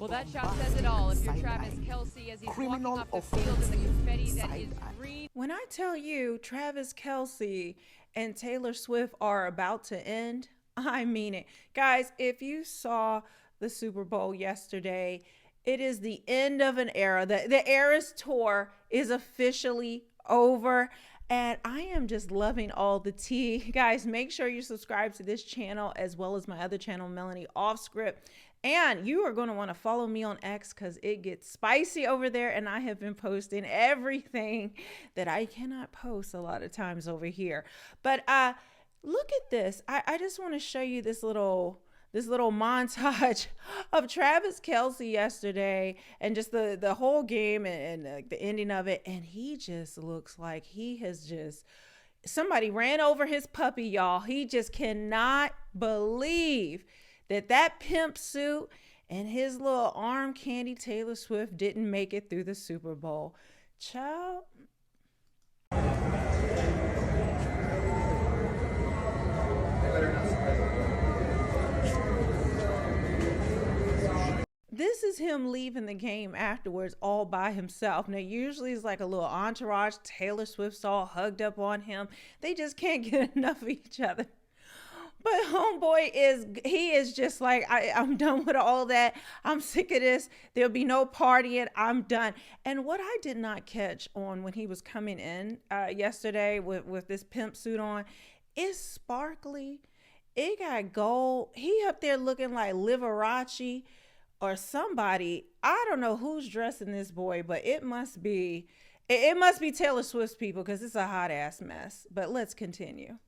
Well, that shot says it all. If you're Travis Kelce as he's walking off the field in the confetti that is green. When I tell you Travis Kelce and Taylor Swift are about to end, I mean it. Guys, if you saw the Super Bowl yesterday, it is the end of an era. The Eras tour is officially over. And I am just loving all the tea. Guys, make sure you subscribe to this channel as well as my other channel, Melanie Off Script. And you are going to want to follow me on X because it gets spicy over there. And I have been posting everything that I cannot post a lot of times over here. But look at this. I just want to show you this little montage of Travis Kelce yesterday and just the whole game and the ending of it. And he just looks like he has just, somebody ran over his puppy, y'all. He just cannot believe that pimp suit and his little arm candy Taylor Swift didn't make it through the Super Bowl. Child. This is him leaving the game afterwards all by himself. Now, usually it's like a little entourage. Taylor Swift's all hugged up on him. They just can't get enough of each other. But homeboy is just like, I'm done with all that. I'm sick of this. There'll be no partying. I'm done. And what I did not catch on when he was coming in yesterday with this pimp suit on is sparkly. It got gold. He up there looking like Liberace or somebody. I don't know who's dressing this boy, but it must be Taylor Swift's people because it's a hot ass mess. But let's continue.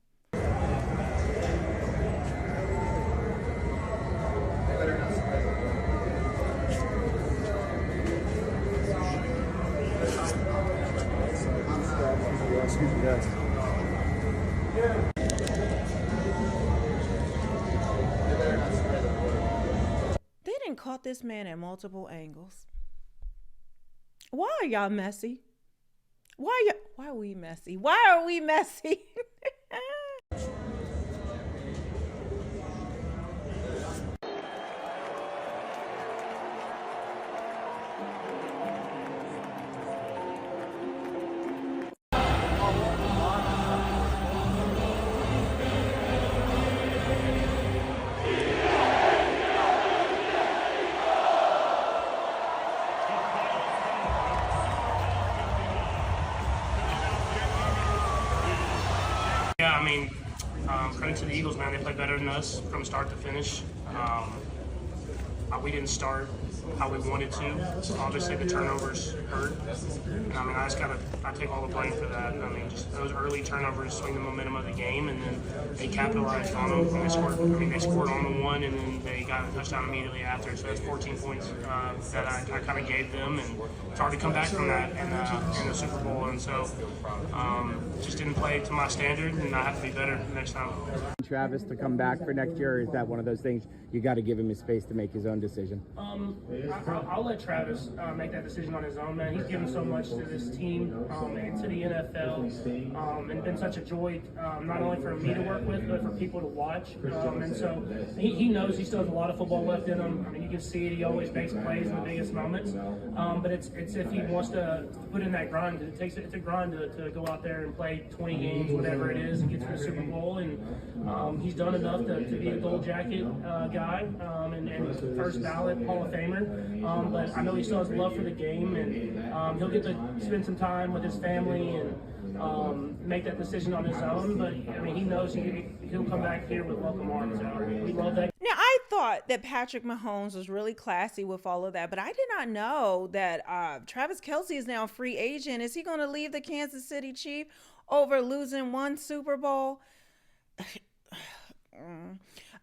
Excuse me, guys. They done caught this man at multiple angles. Why are y'all messy? Why are we messy? Why are we messy? Yeah, I mean, credit to the Eagles, man. They played better than us from start to finish. We didn't start how we wanted to. Obviously, the turnovers hurt. And I mean, I take all the blame for that. I mean, just those early turnovers swing the momentum of the game, and then they capitalized on them. And they scored on the one, and then they got a touchdown immediately after. So that's 14 points that I kind of gave them, and it's hard to come back from that in the Super Bowl. And so just didn't play to my standard, and I have to be better next time. Travis to come back for next year, or is that one of those things you got to give him his space to make his own decision? I'll let Travis make that decision on his own, man. He's given so much to this team and to the NFL, and been such a joy, not only for me to work with, but for people to watch. And so he knows he still has a lot of football left in him. I mean, you can see it. He always makes plays in the biggest moments. But it's if he wants to put in that grind. It's a grind to go out there and play 20 games, whatever it is, and get to the Super Bowl. And he's done enough to be a gold jacket guy and first ballot Hall of Famer. But I know he still has love for the game, and he'll get to spend some time with his family and make that decision on his own. But I mean, he knows he'll come back here with welcome arms. We love that. Now, I thought that Patrick Mahomes was really classy with all of that, but I did not know that Travis Kelce is now a free agent. Is he going to leave the Kansas City Chiefs over losing one Super Bowl?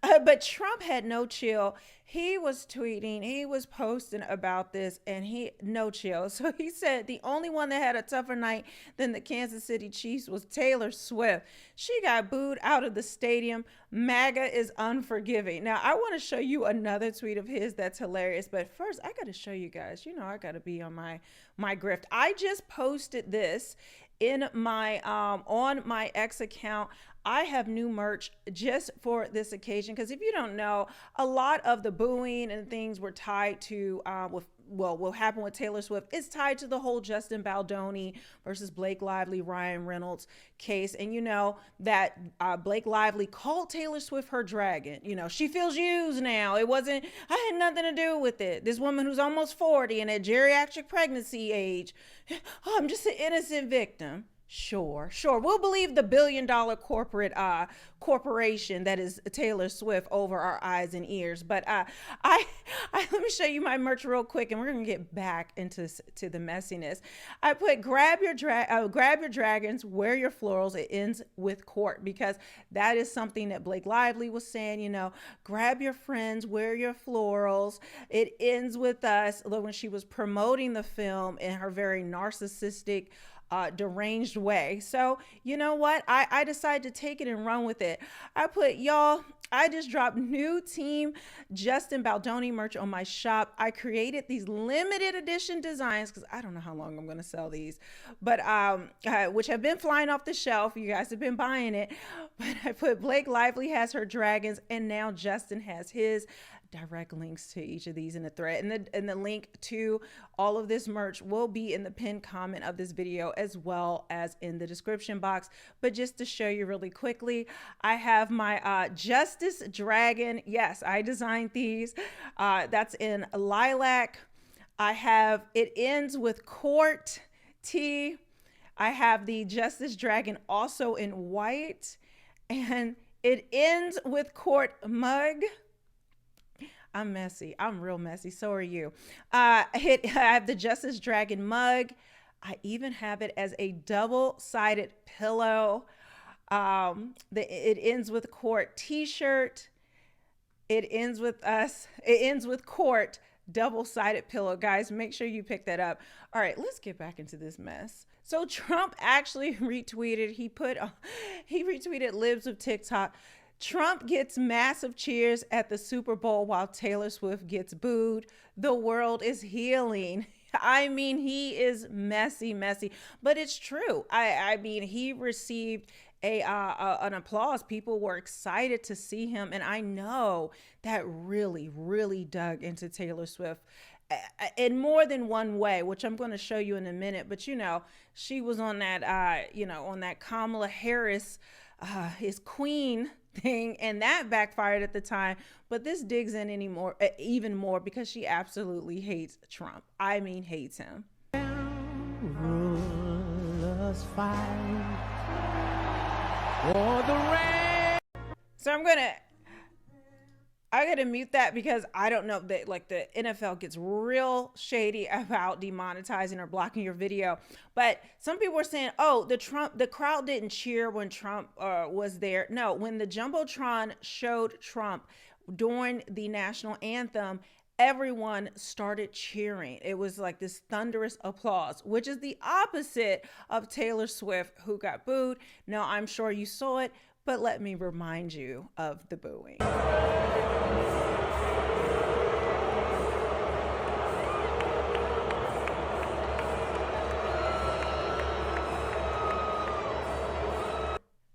But Trump had no chill. He was tweeting, he was posting about this, and no chill. So he said the only one that had a tougher night than the Kansas City Chiefs was Taylor Swift. She got booed out of the stadium. MAGA is unforgiving. Now, I want to show you another tweet of his that's hilarious. But first, I got to show you guys. You know, I got to be on my grift. I just posted this in my on my X account. I have new merch just for this occasion, because if you don't know, a lot of the booing and things were tied to what happened with Taylor Swift is tied to the whole Justin Baldoni versus Blake Lively, Ryan Reynolds case. And you know that Blake Lively called Taylor Swift her dragon. You know, she feels used now. I had nothing to do with it. This woman who's almost 40 and at geriatric pregnancy age, oh, I'm just an innocent victim. Sure. We'll believe the billion-dollar corporation that is Taylor Swift over our eyes and ears. But let me show you my merch real quick, and we're gonna get back into the messiness. I put grab your dragons, wear your florals. It ends with court, because that is something that Blake Lively was saying. You know, grab your friends, wear your florals. It ends with us. When she was promoting the film in her very narcissistic, deranged way. So you know what? I decided to take it and run with it. I put, y'all, I just dropped new Team Justin Baldoni merch on my shop. I created these limited edition designs, because I don't know how long I'm going to sell these, but which have been flying off the shelf. You guys have been buying it. But I put Blake Lively has her dragons, and now Justin has his. Direct links to each of these in the thread, and the link to all of this merch will be in the pinned comment of this video, as well as in the description box. But just to show you really quickly, I have my Justice Dragon. Yes, I designed these. That's in lilac. I have It Ends with Court tee. I have the Justice Dragon also in white, and It Ends with Court mug. I'm messy. I'm real messy. So are you. I have the Justice Dragon mug. I even have it as a double-sided pillow. It Ends with Court t-shirt. It Ends with Us. It Ends with Court double-sided pillow. Guys, make sure you pick that up. All right, let's get back into this mess. So Trump actually retweeted. He retweeted libs of TikTok. Trump gets massive cheers at the Super Bowl while Taylor Swift gets booed. The world is healing. I mean, he is messy, but it's true. I mean, he received an applause. People were excited to see him, and I know that really dug into Taylor Swift in more than one way, which I'm going to show you in a minute. But you know, she was on that on that Kamala Harris his queen thing, and that backfired at the time. But this digs in even more, because she absolutely hates Trump. I mean, hates him. So I gotta mute that, because I don't know that, like, the NFL gets real shady about demonetizing or blocking your video. But some people were saying, oh, the crowd didn't cheer when Trump was there. No, when the Jumbotron showed Trump during the national anthem, everyone started cheering. It was like this thunderous applause, which is the opposite of Taylor Swift, who got booed. Now, I'm sure you saw it, but let me remind you of the booing.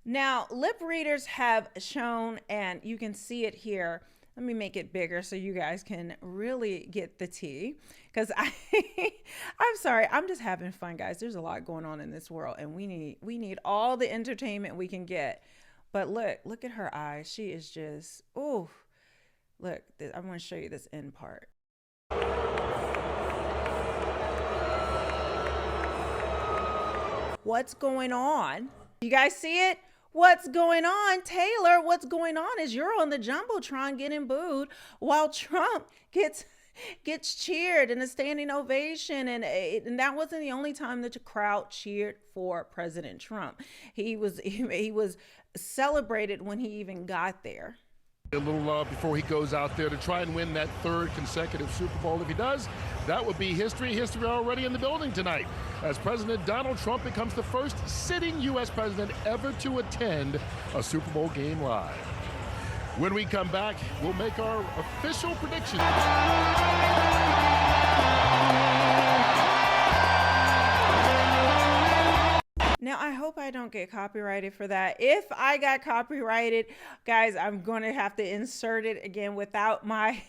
Now, lip readers have shown, and you can see it here. Let me make it bigger so you guys can really get the tea, because I'm sorry, I'm just having fun, guys. There's a lot going on in this world, and we need all the entertainment we can get. But look at her eyes. She is just, ooh. Look, I'm going to show you this end part. What's going on? You guys see it? What's going on, Taylor? What's going on is you're on the Jumbotron getting booed while Trump gets cheered in a standing ovation, and that wasn't the only time that the crowd cheered for President Trump. He was celebrated when he even got there. A little before he goes out there to try and win that third consecutive Super Bowl. If he does, that would be history already in the building tonight, as President Donald Trump becomes the first sitting U.S. president ever to attend a Super Bowl game live. When we come back, we'll make our official predictions. Now, Now, I hope I don't get copyrighted for that. If I got copyrighted, guys, I'm going to have to insert it again without my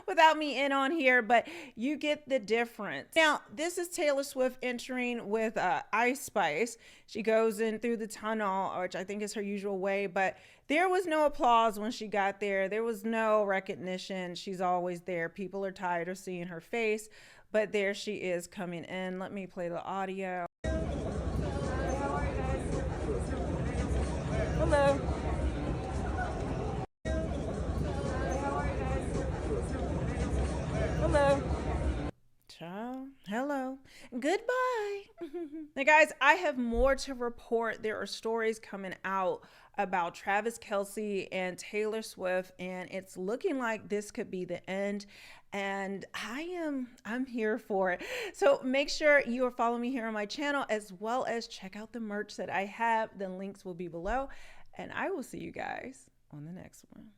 without me in on here, but you get the difference. Now, this is Taylor Swift entering with Ice Spice. She goes in through the tunnel, which I think is her usual way, but there was no applause when she got there. There was no recognition. She's always there. People are tired of seeing her face, but there she is coming in. Let me play the audio. Hello. Hello. Ciao. Hello. Goodbye. Now, guys, I have more to report. There are stories coming out about Travis Kelce and Taylor Swift, and it's looking like this could be the end. And I'm here for it. So make sure you are following me here on my channel, as well as check out the merch that I have. The links will be below, and I will see you guys on the next one.